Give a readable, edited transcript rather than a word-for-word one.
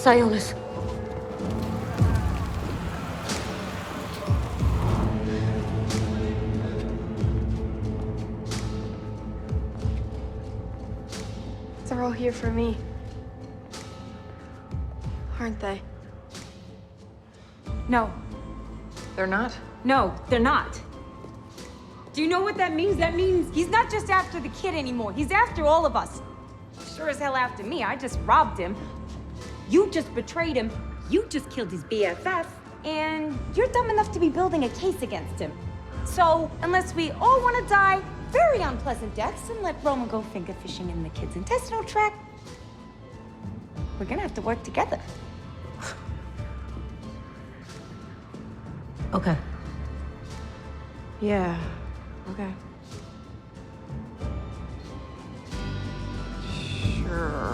Sionis. They're all here for me. Aren't they? No. They're not? No, they're not. Do you know what that means? That means he's not just after the kid anymore. He's after all of us. Sure as hell after me. I just robbed him. You just betrayed him. You just killed his BFF. And you're dumb enough to be building a case against him. So, unless we all want to die very unpleasant deaths and let Roman go finger fishing in the kid's intestinal tract, we're gonna have to work together. Okay. Yeah, okay. Sure.